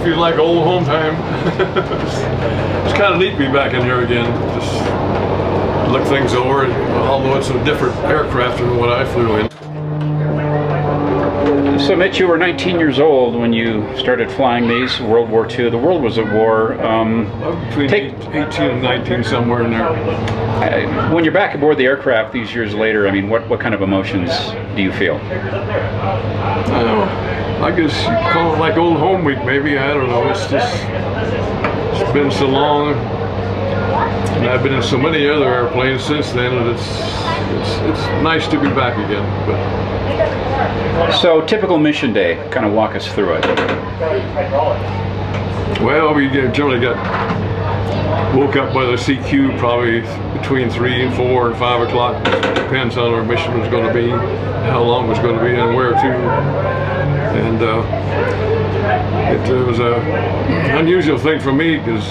feels like old home time. It's kind of neat to be back in here again. Just look things over, although it's a different aircraft than what I flew in. So Mitch, you were 19 years old when you started flying these, World War II. The world was at war. Between 18 and 19, somewhere in there. When you're back aboard the aircraft these years later, I mean, what kind of emotions do you feel? I guess you call it like old home week, maybe. I don't know. It's just, it's been so long. And I've been in so many other airplanes since then, and it's nice to be back again. But so, typical mission day, kind of walk us through it. Well, we generally woke up by the CQ probably between 3 and 4 and 5 o'clock. Depends on our mission was going to be, how long it was going to be, and where to. And it was a unusual thing for me because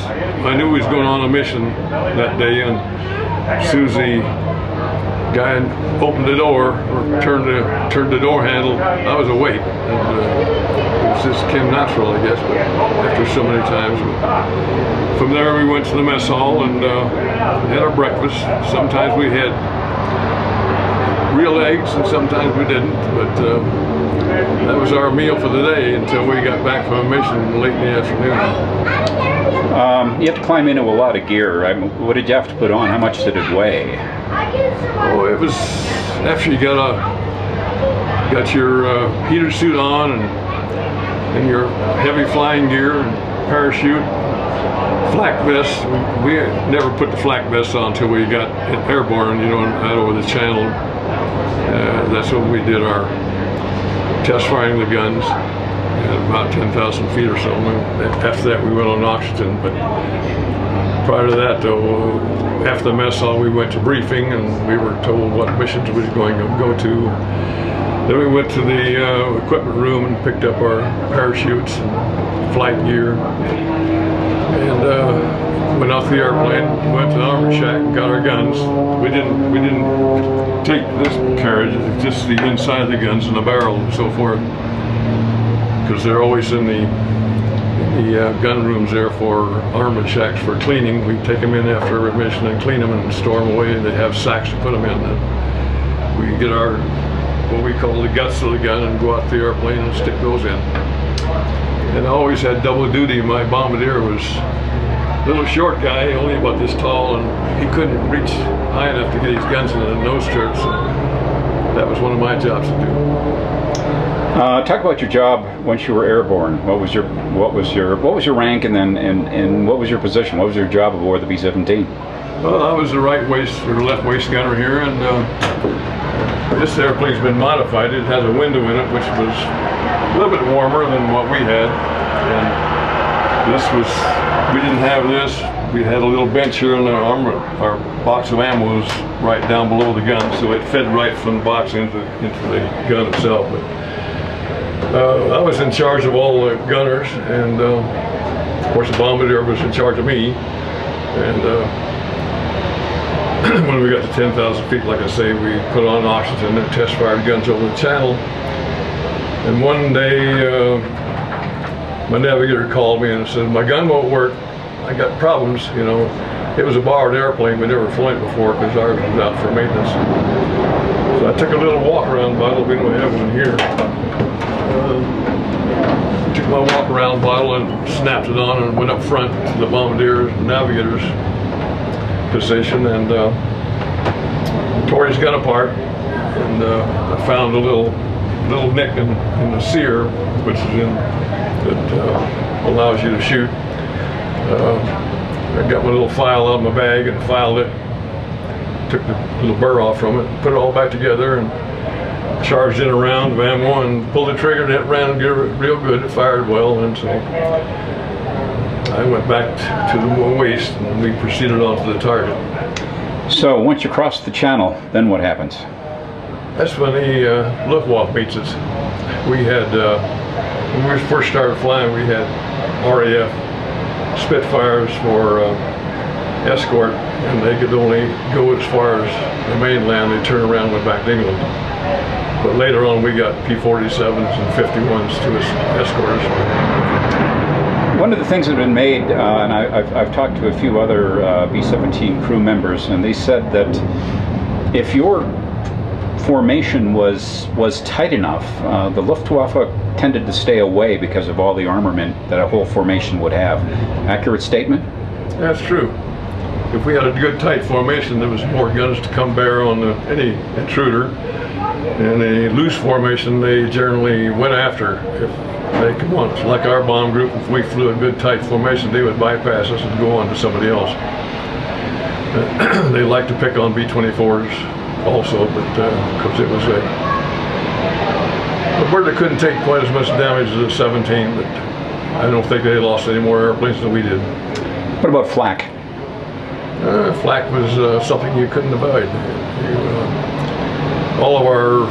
I knew we was going on a mission that day, and as soon as the guy opened the door or turned the door handle, I was awake. And it just came natural, I guess, but after so many times. From there we went to the mess hall and had our breakfast. Sometimes we had real eggs and sometimes we didn't, but that was our meal for the day until we got back from a mission late in the afternoon. You have to climb into a lot of gear. What did you have to put on? How much did it weigh? Oh, it was after you got your heater suit on and your heavy flying gear and parachute, flak vest. We never put the flak vest on until we got airborne, you know, out over the channel. That's when we did our test firing the guns at about 10,000 feet or so. After that we went on oxygen, but prior to that though, after the mess hall we went to briefing and we were told what missions we were going to go to. Then we went to the equipment room and picked up our parachutes and flight gear, and went off the airplane, went to the armor shack and got our guns. We didn't take this carriage, just the inside of the guns and the barrel and so forth, because they're always in the gun rooms there for armament shacks for cleaning. We take them in after a mission and clean them and store them away. They have sacks to put them in. And we get our, what we call the guts of the gun, and go out to the airplane and stick those in. And I always had double duty. My bombardier was a little short guy, only about this tall, and he couldn't reach high enough to get his guns in the nose turret, so that was one of my jobs to do. Talk about your job once you were airborne. What was your rank, and then what was your position? What was your job aboard the B-17? Well, I was the right waist or left waist gunner here, and this airplane's been modified. It has a window in it, which was a little bit warmer than what we had. And we didn't have this. We had a little bench here, and our box of ammo was right down below the gun, so it fed right from the box into the gun itself. But I was in charge of all the gunners, and of course the bombardier was in charge of me. And when we got to 10,000 feet, like I say, we put on oxygen and test fired guns over the channel. And one day my navigator called me and said, "My gun won't work. I got problems." You know, it was a borrowed airplane. We never flown it before because ours was out for maintenance. So I took a little walk around bottle. We don't have one here. Took my walk around bottle and snapped it on and went up front to the bombardier's and navigator's position, and tore his gun apart, and I found a little nick in the sear, which is that allows you to shoot. I got my little file out of my bag and filed it, took the little burr off from it, put it all back together, and charged in a round of ammo and pulled the trigger, and it ran real good. It fired well, and so I went back to the waist and we proceeded on to the target. So once you cross the channel, then what happens? That's when the Luftwaffe meets us. We had, when we first started flying, we had RAF Spitfires for escort, and they could only go as far as the mainland. They turned around and went back to England. But later on we got P-47s and 51s to escort us. One of the things that have been made, and I've talked to a few other B-17 crew members, and they said that if your formation was tight enough, the Luftwaffe tended to stay away because of all the armament that a whole formation would have. Accurate statement? That's true. If we had a good tight formation, there was more guns to come bear on any intruder. In a loose formation, they generally went after if they could want us. Like our bomb group, if we flew a good tight formation, they would bypass us and go on to somebody else. They like to pick on B-24s also, but because it was a bird that couldn't take quite as much damage as a 17, but I don't think they lost any more airplanes than we did. What about flak? Flak was something you couldn't avoid. All of our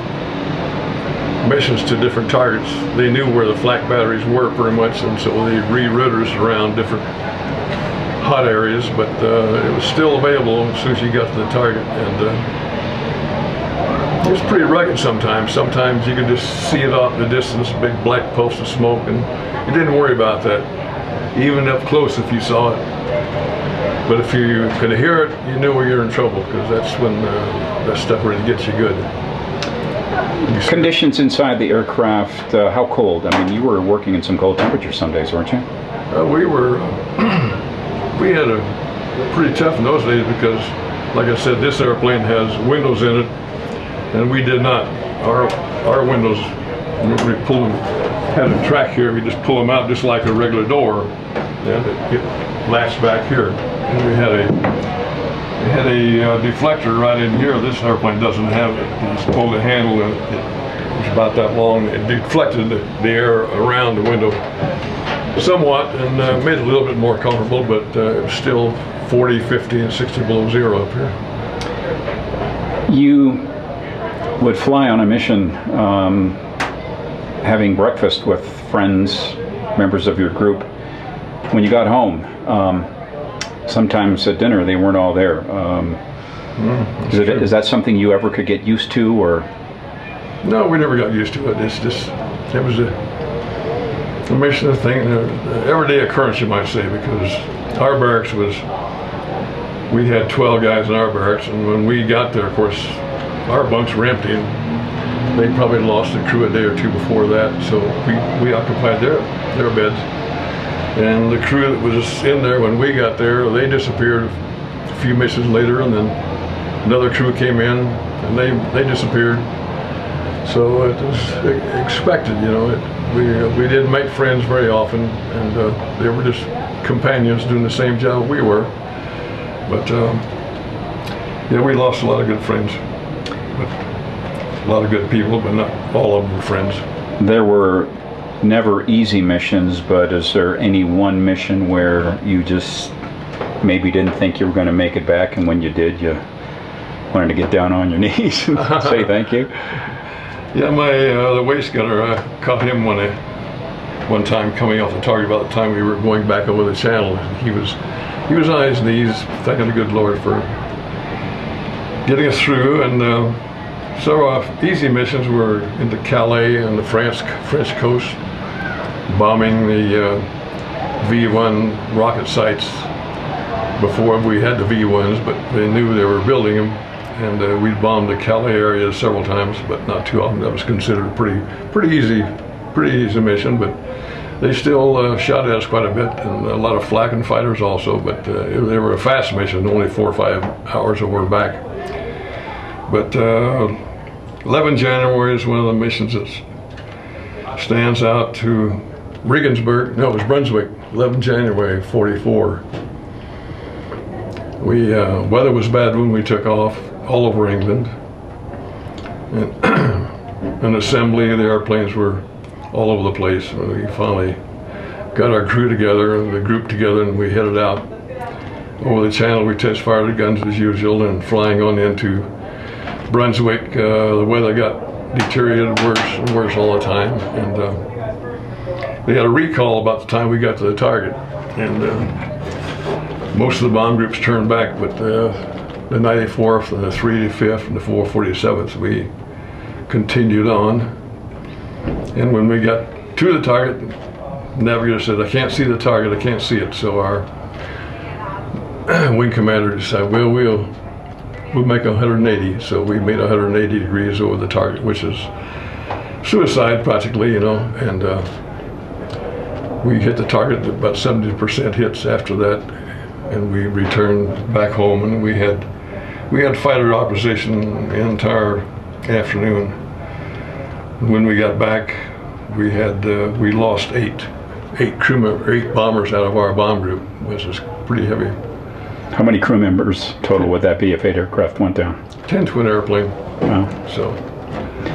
missions to different targets, they knew where the flak batteries were pretty much, and so they rerouted us around different hot areas, but it was still available as soon as you got to the target. And it was pretty rugged sometimes. Sometimes you could just see it off in the distance, a big black puffs of smoke, and you didn't worry about that, even up close if you saw it. But if you could hear it, you knew you're in trouble, because that's when that stuff really gets you good. Conditions inside the aircraft, how cold? I mean, you were working in some cold temperatures some days, weren't you? We had a pretty tough in those days because, like I said, this airplane has windows in it, and we did not. Our windows, when we pull them, had a track here, we just pull them out just like a regular door, and it latched back here. And we had a deflector right in here. This airplane doesn't have it. You just pull the handle and it was about that long. It deflected the air around the window somewhat and made it a little bit more comfortable, but it was still 40, 50, and 60 below zero up here. You would fly on a mission having breakfast with friends, members of your group. When you got home, sometimes at dinner they weren't all there. Is that something you ever could get used to, or? No, we never got used to it. It was a mission thing, an everyday occurrence, you might say, because our barracks we had 12 guys in our barracks, and when we got there, of course, our bunks were empty, and they probably lost a crew a day or two before that, so we occupied their beds. And the crew that was in there when we got there, they disappeared a few missions later, and then another crew came in, and they disappeared. So it was expected, you know. We didn't make friends very often, and they were just companions doing the same job we were. But yeah, we lost a lot of good friends, but a lot of good people, but not all of them were friends. There were never easy missions, but is there any one mission where you just maybe didn't think you were going to make it back, and when you did, you wanted to get down on your knees and say thank you? Yeah, the waist gunner, I caught him one time coming off the target about the time we were going back over the channel. He was on his knees, thanking the good Lord for getting us through. And so easy missions were into Calais and the French coast, bombing the V1 rocket sites before we had the V1s, but they knew they were building them. And we bombed the Calais area several times, but not too often. That was considered a pretty easy mission, but they still shot at us quite a bit, and a lot of flak and fighters also, but they were a fast mission, only 4 or 5 hours and we're back. But 11 January is one of the missions that stands out to Regensburg. No, it was Brunswick, 11 January 44. Weather was bad when we took off all over England. And an assembly of the airplanes were all over the place. We finally got our crew together, the group together, and we headed out over the channel. We test fired the guns as usual, and flying on into Brunswick, the weather got deteriorated worse and worse all the time. And they had a recall about the time we got to the target. And most of the bomb groups turned back, but the 94th and the 385th and the 447th, we continued on. And when we got to the target, navigator said, I can't see the target, I can't see it. So our wing commander decided, well, we'll make 180. So we made 180 degrees over the target, which is suicide practically, you know, and we hit the target, about 70% hits after that, and we returned back home, and we had fighter opposition the entire afternoon. When we got back, we lost eight bombers out of our bomb group, which is pretty heavy. How many crew members total would that be if 8 aircraft went down? 10 twin airplane. Wow. So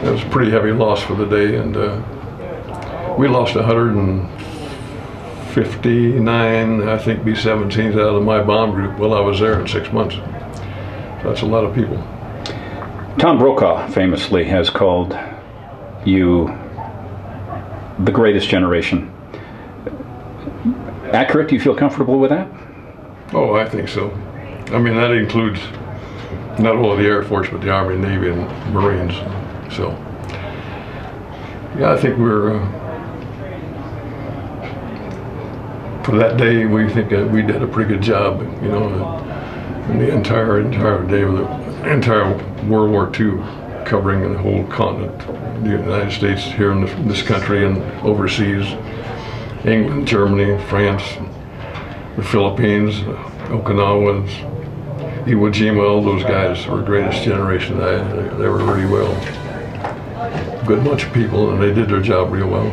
that was a pretty heavy loss for the day, and we lost 159, I think, B-17s out of my bomb group while I was there in 6 months. So that's a lot of people. Tom Brokaw famously has called you the greatest generation. Accurate? Do you feel comfortable with that? Oh, I think so. I mean, that includes not only the Air Force, but the Army, Navy, and Marines. So, yeah, I think we're, for that day, we think we did a pretty good job, you know, in the entire day of the entire World War II, covering the whole continent, the United States, here in this country and overseas, England, Germany, France, the Philippines, Okinawa, Iwo Jima. All those guys were the greatest generation. They were really well. Good bunch of people, and they did their job real well.